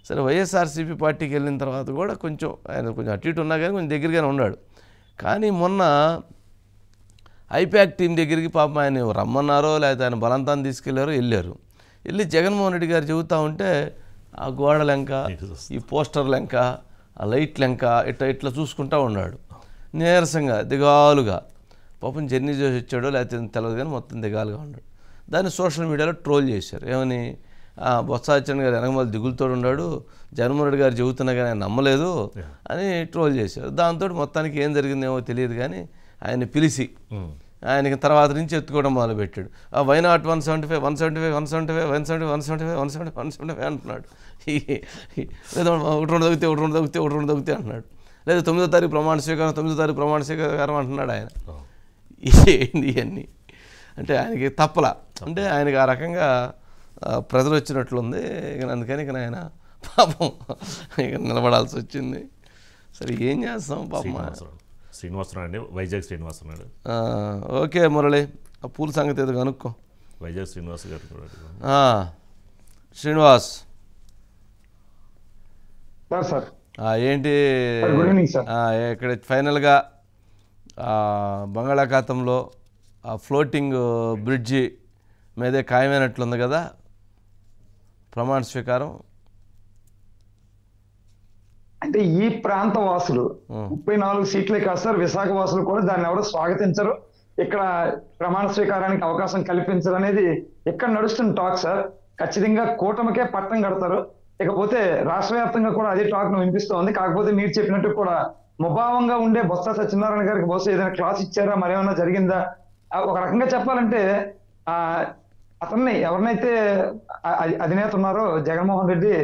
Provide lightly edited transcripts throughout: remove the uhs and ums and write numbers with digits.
సరే వైఎస్ఆర్సీపీ పార్టీకి వెళ్ళిన తర్వాత కూడా కొంచెం ఆయన కొంచెం అటు ఇటు ఉన్నా కానీ కొంచెం దగ్గరగానే ఉన్నాడు. కానీ మొన్న ఐపాక్ టీం దగ్గరికి పాపం ఆయన రమ్మన్నారో లేకపోతే ఆయన బలంతాన్ని తీసుకెళ్లారో వెళ్ళి జగన్మోహన్ రెడ్డి గారు చెబుతూ ఉంటే ఆ గోడ లెంక, ఈ పోస్టర్ లెంక, ఆ లైట్ లెంక ఇట్లా చూసుకుంటూ ఉన్నాడు నీరసంగా, దిగాలుగా. పాపం జర్నీ చేసి వచ్చాడో లేకపోతే తెలియదు కానీ మొత్తం దిగాలుగా ఉన్నాడు. దాన్ని సోషల్ మీడియాలో ట్రోల్ చేశారు. ఏమని, బొత్స సత్యనారాయణ గారు వెనకమాల దిగులుతో ఉన్నాడు, జగన్మోహన్ రెడ్డి గారు చెబుతున్నా కానీ ఆయన నమ్మలేదు అని ట్రోల్ చేశారు. దాంతో మొత్తానికి ఏం జరిగిందేమో తెలియదు కానీ ఆయన పిలిచి ఆయనకి తర్వాత నుంచి ఎత్తుకోవడం మొదలుపెట్టాడు. వై నాట్ 175 175 175 175 175 175 175 అంటున్నాడు. లేదా ఒకటి రెండు తగ్గితే అంటున్నాడు. లేదా 9వ తారీఖు ప్రమాణ స్వీకారం అంటున్నాడు ఆయన. ఏంటి ఇవన్నీ అంటే ఆయనకి తప్పలా, అంటే ఆయనకి ఆ రకంగా ప్రజలు వచ్చినట్లుంది. ఇక అందుకని ఇక ఆయన పాపం ఇక నిలబడాల్సి వచ్చింది. సరే ఏం చేస్తాం పాపం. శ్రీనివాసరావు అండి, వైజాగ్ శ్రీనివాసరావు. ఓకే మురళి, ఆ పూల సంగతి ఏదో కనుక్కో. వైజాగ్ శ్రీనివాస్ గారు శ్రీనివాస్ సార్ ఏంటి ఇక్కడ ఫైనల్గా బంగాళాఖాతంలో ఆ ఫ్లోటింగ్ బ్రిడ్జి మీదే ఖాయమైనట్లుంది కదా ప్రమాణ స్వీకారం. అంటే ఈ ప్రాంత వాసులు 34 సీట్లే కాదు సార్, విశాఖ వాసులు కూడా దాన్ని ఎవరు స్వాగతించరు, ఇక్కడ ప్రమాణ స్వీకారానికి అవకాశం కల్పించరు అనేది ఇక్కడ నడుస్తున్న టాక్ సార్. ఖచ్చితంగా కూటమికే పట్టం కడతారు. ఇకపోతే రాష్ట్ర వ్యాప్తంగా కూడా అదే టాక్ వినిపిస్తోంది. కాకపోతే మీరు చెప్పినట్టు కూడా ముభావంగా ఉండే బొత్స సత్యనారాయణ గారికి బహుశా ఏదైనా క్లాస్ ఇచ్చారా, మరేమన్నా జరిగిందా? ఒక రకంగా చెప్పాలంటే అతన్ని ఎవరినైతే అధినేత ఉన్నారో జగన్మోహన్ రెడ్డి,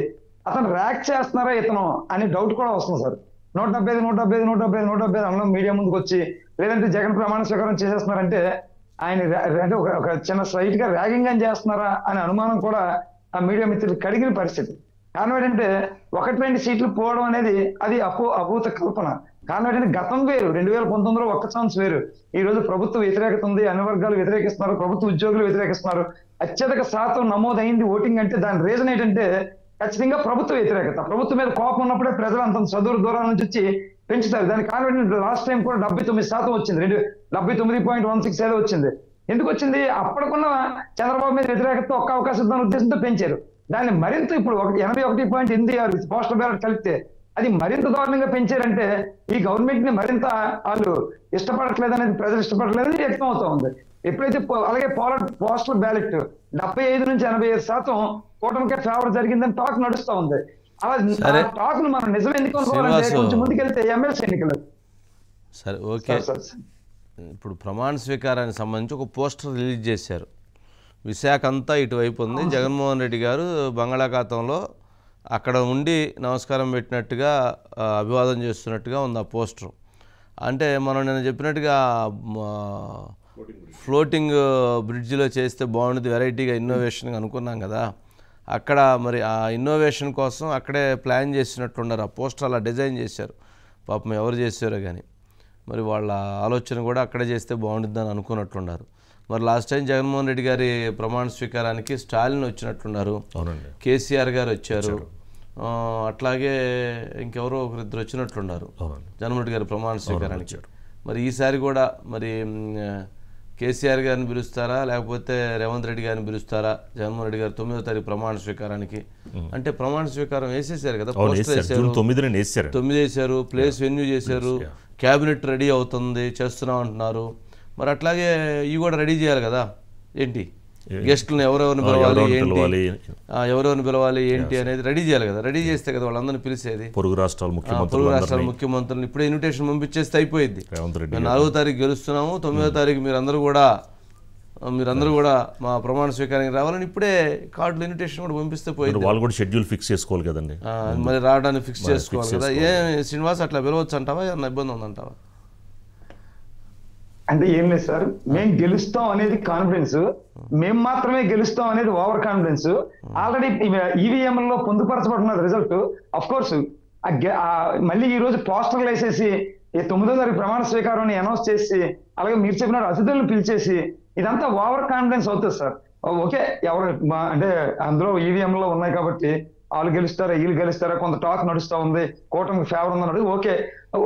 అతను ర్యాక్ చేస్తున్నారా ఇతను అని డౌట్ కూడా వస్తుంది సార్. 175 అన్నం మీడియా ముందుకు వచ్చి, లేదంటే జగన్ ప్రమాణ స్వీకారం చేసేస్తున్నారంటే ఆయన అంటే ఒక చిన్న స్ట్రైట్ గా ర్యాగింగ్ అని చేస్తున్నారా అనే అనుమానం కూడా ఆ మీడియా మిత్రులు కడిగిన పరిస్థితి. కారణం ఏంటంటే 1-2 సీట్లు పోవడం అనేది అది అభూత కల్పన. కారణం ఏంటంటే గతం వేరు, 2019లో ఒక్క ఛాన్స్ వేరు. ఈ రోజు ప్రభుత్వ వ్యతిరేకత ఉంది, అన్ని వర్గాలు వ్యతిరేకిస్తున్నారు, ప్రభుత్వ ఉద్యోగులు వ్యతిరేకిస్తున్నారు. అత్యధిక శాతం నమోదైంది ఓటింగ్ అంటే దాని రీజన్ ఏంటంటే ఖచ్చితంగా ప్రభుత్వ వ్యతిరేకత. ప్రభుత్వం మీద కోపం ఉన్నప్పుడే ప్రజలు అంత చదువు దూరాల నుంచి వచ్చి పెంచుతారు. దానికి కారణం లాస్ట్ టైం కూడా 79% వచ్చింది, 79.16 ఏదో వచ్చింది. ఎందుకు వచ్చింది? అప్పటికున్న చంద్రబాబు మీద వ్యతిరేకత ఒక్క అవకాశం ఇద్దాం ఉద్దేశంతో పెంచారు. దాన్ని మరింత ఇప్పుడు 81.86 పోస్టల్ బ్యాలెట్ కలిపితే అది మరింత దారుణంగా పెంచారంటే ఈ గవర్నమెంట్ ని మరింత వాళ్ళు ఇష్టపడట్లేదనేది, ప్రజలు ఇష్టపడట్లేదని వ్యక్తం అవుతా ఉంది. ఎప్పుడైతే అలాగే పోస్టల్ బ్యాలెట్ 75 నుంచి 85% కూటమికే ఫేవర్ జరిగిందని టాక్ నడుస్తూ ఉంది. అలా టాక్ ను మనం నిజం ఎందుకు అనుకోవాలంటే కొంచెం ముందుకెళ్తే ఎమ్మెల్సీ ఎన్నికలు. సరే ఓకే, ఇప్పుడు ప్రమాణ స్వీకారానికి సంబంధించి ఒక పోస్టర్ రిలీజ్ చేశారు. విశాఖ అంతా ఇటువైపు ఉంది, జగన్మోహన్ రెడ్డి గారు బంగాళాఖాతంలో అక్కడ ఉండి నమస్కారం పెట్టినట్టుగా అభివాదం చేస్తున్నట్టుగా ఉంది ఆ పోస్టర్. అంటే మనం నేను చెప్పినట్టుగా ఫ్లోటింగ్ బ్రిడ్జిలో చేస్తే బాగుంటుంది, వెరైటీగా ఇన్నోవేషన్గా అనుకున్నాం కదా. అక్కడ మరి ఆ ఇన్నోవేషన్ కోసం అక్కడే ప్లాన్ చేసినట్టున్నారు. ఆ పోస్టర్ అలా డిజైన్ చేశారు. పాపం ఎవరు చేశారో కానీ మరి వాళ్ళ ఆలోచన కూడా అక్కడే చేస్తే బాగుంటుందని అనుకున్నట్టున్నారు. మరి లాస్ట్ టైం జగన్మోహన్ రెడ్డి గారి ప్రమాణ స్వీకారానికి స్టాలిన్ వచ్చినట్టున్నారు, కేసీఆర్ గారు వచ్చారు, అట్లాగే ఇంకెవరో ఒకరిద్దరు వచ్చినట్లున్నారు జగన్మోహన్ రెడ్డి గారి ప్రమాణ స్వీకారానికి. మరి ఈసారి కూడా మరి కేసీఆర్ గారిని పిలుస్తారా లేకపోతే రేవంత్ రెడ్డి గారిని పిలుస్తారా జగన్మోహన్ రెడ్డి గారు 9వ తారీఖు ప్రమాణ స్వీకారానికి? అంటే ప్రమాణ స్వీకారం వేసేసారు కదా, పోస్టర్ వేసారు, 9 వేసారు, ప్లేస్ వెన్యూ చేశారు, క్యాబినెట్ రెడీ అవుతుంది చేస్తున్నాం అంటున్నారు. మరి అట్లాగే ఇవి కూడా రెడీ చేయాలి కదా. ఏంటి గెస్టులను ఎవరెవరిని పిలవాలి ఏంటి అనేది రెడీ చేయాలి కదా. రెడీ చేస్తే కదా వాళ్ళందరినీ పిలిచేది. పొరుగు రాష్ట్రాల ముఖ్యమంత్రులను ఇప్పుడే ఇన్విటేషన్ పంపించేస్తే అయిపోయింది. 4వ తారీఖు గెలుస్తున్నాము, 9వ తారీఖు మీరందరూ కూడా మా ప్రమాణ స్వీకారానికి రావాలని ఇప్పుడే కార్డులు ఇన్విటేషన్ కూడా పంపిస్తే పోయింది. వాళ్ళు కూడా షెడ్యూల్ ఫిక్స్ చేసుకోవాలి కదండి, మరి రావడానికి ఫిక్స్ చేసుకోవాలి కదా. శ్రీనివాస్ అట్లా పిలవచ్చు అంటావా, ఏమన్నా ఇబ్బంది ఉందంటావా? అంటే ఏం లేదు సార్, మేము గెలుస్తాం అనేది కాన్ఫిడెన్స్, మేము మాత్రమే గెలుస్తాం అనేది ఓవర్ కాన్ఫిడెన్స్. ఆల్రెడీ ఈవీఎంలో పొందుపరచబడిన రిజల్ట్ అఫ్ కోర్స్ మళ్ళీ ఈ రోజు పోస్టర్లు వేసేసి 9వ తారీఖు ప్రమాణ స్వీకారాన్ని అనౌన్స్ చేసి అలాగే మీరు చెప్పిన అతిథులను పిలిచేసి ఇదంతా ఓవర్ కాన్ఫిడెన్స్ అవుతుంది సార్. ఓకే, ఎవరు అంటే అందులో ఈవీఎంలో ఉన్నాయి కాబట్టి వాళ్ళు గెలుస్తారా వీళ్ళు గెలుస్తారా కొంత టాక్ నడుస్తా ఉంది, కూటమికి ఫేవర్ ఉందన్నది ఓకే,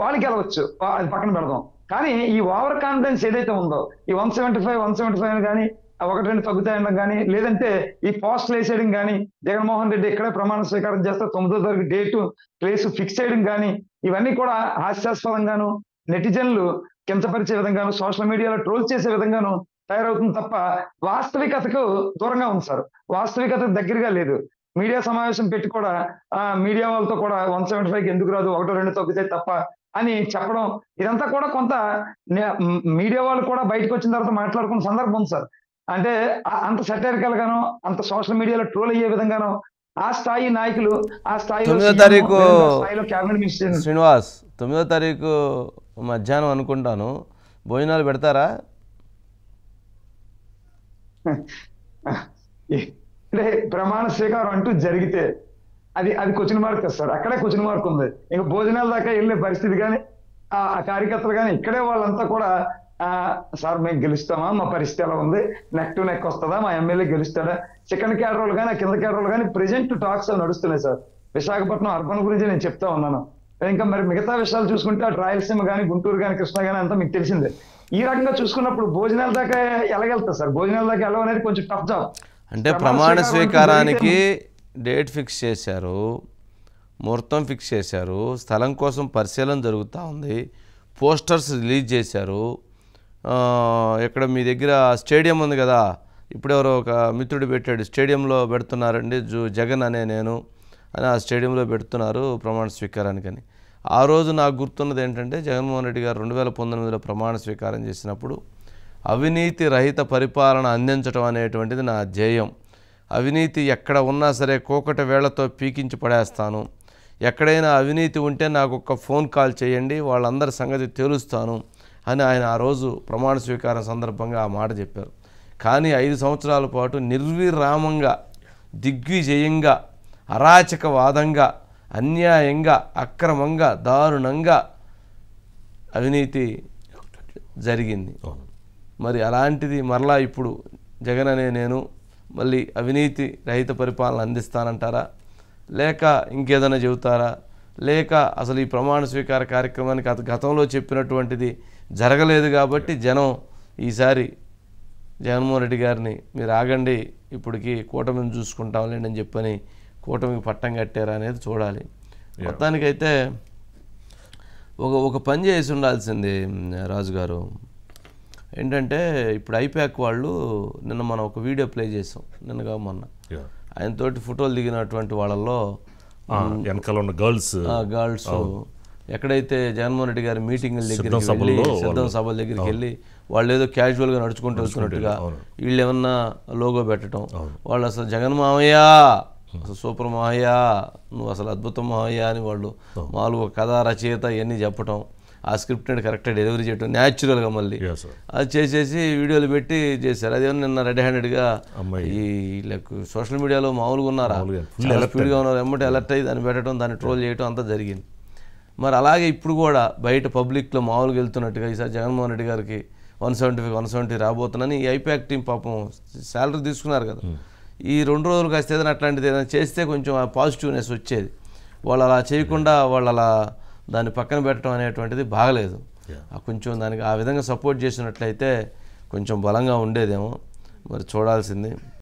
వాళ్ళు గెలవచ్చు, అది పక్కన పెడదాం. కానీ ఈ ఓవర్ కాన్ఫిడెన్స్ ఏదైతే ఉందో, ఈ 175 కానీ ఒకటి రెండు తగ్గుతాయడం కానీ, లేదంటే ఈ పోస్టులు వేసేయడం కానీ, జగన్మోహన్ రెడ్డి ఇక్కడే ప్రమాణ స్వీకారం చేస్తే 9వ తారీఖు డేటు ప్లేస్ ఫిక్స్ చేయడం కానీ, ఇవన్నీ కూడా హాస్యాస్పదంగాను, నెటిజన్లు కించపరిచే విధంగాను, సోషల్ మీడియాలో ట్రోల్ చేసే విధంగాను తయారవుతుంది తప్ప వాస్తవికతకు దూరంగా ఉంది సార్. వాస్తవికతకు దగ్గరగా లేదు. మీడియా సమావేశం పెట్టి కూడా మీడియా వాళ్ళతో కూడా 175కి ఎందుకు రాదు, ఒకటో రెండు తగ్గితే తప్ప అని చెప్పడం, ఇదంతా కూడా కొంత మీడియా వాళ్ళు కూడా బయటకు వచ్చిన తర్వాత మాట్లాడుకున్న సందర్భం ఉంది సార్. అంటే అంత సెటైరికల్ గానో, అంత సోషల్ మీడియాలో ట్రోల్ అయ్యే విధంగానో ఆ స్థాయి నాయకులు, ఆ స్థాయిలో 9వ తారీఖు క్యాబినెట్ మినిస్టర్ శ్రీనివాస్ 9వ తారీఖు మధ్యాహ్నం అనుకుంటాను భోజనాలు పెడతారా? అంటే ప్రమాణ స్వీకారం అంటూ జరిగితే అది క్వశ్చన్ మార్క్ కదా సార్. అక్కడే క్వశ్చన్ మార్క్ ఉంది. ఇంకా భోజనాల దాకా వెళ్ళే పరిస్థితి కానీ ఆ కార్యకర్తలు కానీ ఇక్కడే వాళ్ళంతా కూడా సార్ మేము గెలుస్తామా, మా పరిస్థితి ఎలా ఉంది, నెక్ టు నెక్ వస్తుందా, మా ఎమ్మెల్యే గెలుస్తాడా, సెకండ్ క్యాడర్ కానీ కింద క్యాడర్ కానీ ప్రెజెంట్ టాక్స్ నడుస్తున్నాయి సార్. విశాఖపట్నం అర్బన్ గురించి నేను చెప్తా ఉన్నాను. ఇంకా మరి మిగతా విషయాలు చూసుకుంటే అటు రాయలసీమ కానీ, గుంటూరు కానీ, కృష్ణా కానీ అంతా మీకు తెలిసిందే. ఈ రకంగా చూసుకున్నప్పుడు భోజనాల దాకా ఎలాగెళ్తారు సార్? భోజనాల దాకా ఎలా అనేది కొంచెం టఫ్ జాబ్. అంటే ప్రమాణ స్వీకారానికి డేట్ ఫిక్స్ చేశారు, ముహూర్తం ఫిక్స్ చేశారు, స్థలం కోసం పరిశీలన జరుగుతూ ఉంది, పోస్టర్స్ రిలీజ్ చేశారు. ఇక్కడ మీ దగ్గర స్టేడియం ఉంది కదా, ఇప్పుడెవరో ఒక మిత్రుడు పెట్టాడు, స్టేడియంలో పెడుతున్నారండి జగన్ అనే నేను అని, ఆ స్టేడియంలో పెడుతున్నారు ప్రమాణ స్వీకారానికని. ఆ రోజు నాకు గుర్తున్నది ఏంటంటే, జగన్మోహన్ రెడ్డి గారు 2019లో ప్రమాణ స్వీకారం చేసినప్పుడు అవినీతి రహిత పరిపాలన అందించడం అనేటువంటిది నా ధ్యేయం. అవినీతి ఎక్కడ ఉన్నా సరే కోకట వేళ్లతో పీకించి పడేస్తాను, ఎక్కడైనా అవినీతి ఉంటే నాకు ఒక ఫోన్ కాల్ చేయండి, వాళ్ళందరి సంగతి తెలుస్తాను అని ఆయన ఆ రోజు ప్రమాణ స్వీకారం సందర్భంగా ఆ మాట చెప్పారు. కానీ 5 సంవత్సరాల పాటు నిర్విరామంగా, దిగ్విజయంగా, అరాచకవాదంగా, అన్యాయంగా, అక్రమంగా, దారుణంగా అవినీతి జరిగింది. మరి అలాంటిది మరలా ఇప్పుడు జగన్ అనే నేను మళ్ళీ అవినీతి రహిత పరిపాలన అందిస్తానంటారా, లేక ఇంకేదైనా చెబుతారా, లేక అసలు ఈ ప్రమాణ స్వీకార కార్యక్రమానికి గతంలో చెప్పినటువంటిది జరగలేదు కాబట్టి జనం ఈసారి జగన్మోహన్ రెడ్డి గారిని మీరు ఆగండి, ఇప్పటికి కూటమిని చూసుకుంటాంలేండి అని చెప్పని కూటమికి పట్టం కట్టారా అనేది చూడాలి. మొత్తానికైతే ఒక పని చేసి ఉండాల్సింది రాజుగారు. ఏంటంటే ఇప్పుడు ఐప్యాక్ వాళ్ళు నిన్న మనం ఒక వీడియో ప్లే చేసాం, నిన్నగా మొన్న ఆయనతోటి ఫోటోలు దిగినటువంటి వాళ్ళల్లో వెనకాల ఉన్న గర్ల్స్ ఎక్కడైతే జగన్మోహన్ రెడ్డి గారి మీటింగ్ల దగ్గరికి వెళ్ళి, సిద్ధం సభల దగ్గరికి వెళ్ళి వాళ్ళు ఏదో క్యాజువల్గా నడుచుకుంటూ వెళ్తున్నట్టుగా వీళ్ళు ఏమన్నా లోగో పెట్టడం, వాళ్ళు అసలు జగన్ మామయ్య, అసలు సూపర్ మామయ్య, నువ్వు అసలు అద్భుతం మామయ్య అని వాళ్ళు మామూలుగా కథ రచయిత ఇవన్నీ చెప్పటం, ఆ స్క్రిప్ట్ని కరెక్ట్గా డెలివరీ చేయడం న్యాచురల్గా మళ్ళీ అది చేసేసి వీడియోలు పెట్టి చేశారు. అదేమన్నా నిన్న రెడ్ హ్యాండెడ్గా ఈ సోషల్ మీడియాలో మామూలుగా ఉన్నారా, చాలా స్పీడ్గా ఉన్నారు, ఎమ్మటి అలర్ట్ అయ్యి దాన్ని పెట్టడం, దాన్ని ట్రోల్ చేయడం అంతా జరిగింది. మరి అలాగే ఇప్పుడు కూడా బయట పబ్లిక్లో మామూలుగా వెళ్తున్నట్టుగా ఈసారి జగన్మోహన్ రెడ్డి గారికి 170 రాబోతున్నాను. ఈ ఐప్యాక్ టీం పాపం శాలరీ తీసుకున్నారు కదా, ఈ 2 రోజులు కాస్త ఏదైనా అట్లాంటిది ఏదైనా చేస్తే కొంచెం ఆ పాజిటివ్నెస్ వచ్చేది. వాళ్ళు అలా చేయకుండా వాళ్ళు అలా దాన్ని పక్కన పెట్టడం అనేటువంటిది బాగలేదు. కొంచెం దానికి ఆ విధంగా సపోర్ట్ చేసినట్లయితే కొంచెం బలంగా ఉండేదేమో, మరి చూడాల్సింది.